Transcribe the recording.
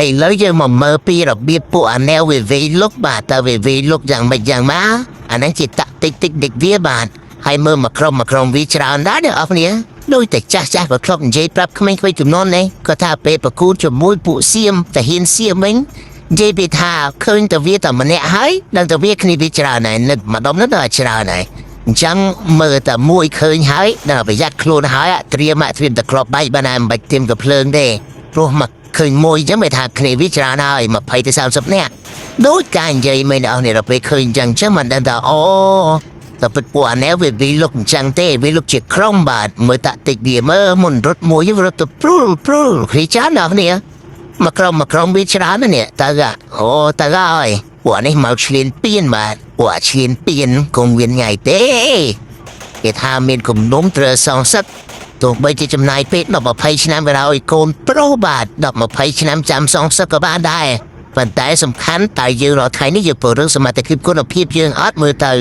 ឥឡូវយើងមកមើលពីរបៀបពួកអាណែវវិវីលុកបាទតើវិវីលុកយ៉ាងម៉េចយ៉ាងម៉ាអាហ្នឹងជាតាក់តិចតិចវាបាទហើយមើលមកក្រុមវាច្រើនដែរអ្នកនរគ្នាដូចតែចាស់ក៏ធ្លាប់និយាយប្រាប់ក្មេងៗជំនាន់នេះក៏ថាពេលប្រគួតជាមួយពួកសៀមតាហ៊ានសៀមវិញនិយាយពីថាឃើញតែវាតែម្នាក់ហើយដល់តែវាគ្នាវាច្រើនហើយនឹកម្ដុំនោះដល់ច្រើនហើយអញ្ចឹងមើលតែមួយឃើញហើយដល់ប្រយ័ត្នខ្លួនហើយត្រៀមតែក្របបែកបានមិនបាច់ទៀមកំភ្លើងទេព្រោះមកឃើញមួយអញ្ចឹងមិនថាគ្នាវាច្រើនហើយ20ទៅ30នាក់ដូចការនិយាយមិនអស់នេះដល់ពេលឃើញអញ្ចឹងមិនដឹងថាអូតែពិតពួកអាណែវវាលុកអញ្ចឹងទេវាលុកជាក្រុមបាទមើលតាក់តិចវាមើលមុនរត់មួយរត់ទៅព្រុលគ្នាច្រើនណាស់គ្នាមកក្រុមវាច្រើនណាស់នេះតើអូតើហើយពួកនេះមកឆ្លៀនពៀនបាទពួកឆ្លៀនពៀនគង់វាញ៉ៃទេគេថាមានគំនុំត្រូវសងសឹកទោះបីជាចំណាយពេក10 20ឆ្នាំវាឲ្យកូនប្រុសបាទ10 20ឆ្នាំចាំសងសឹកក៏បានដែរប៉ុន្តែសំខាន់តែយើងរាល់ថ្ងៃនេះយើងពង្រឹងសមត្ថភាពគុណភាពយើងអត់មើលទៅ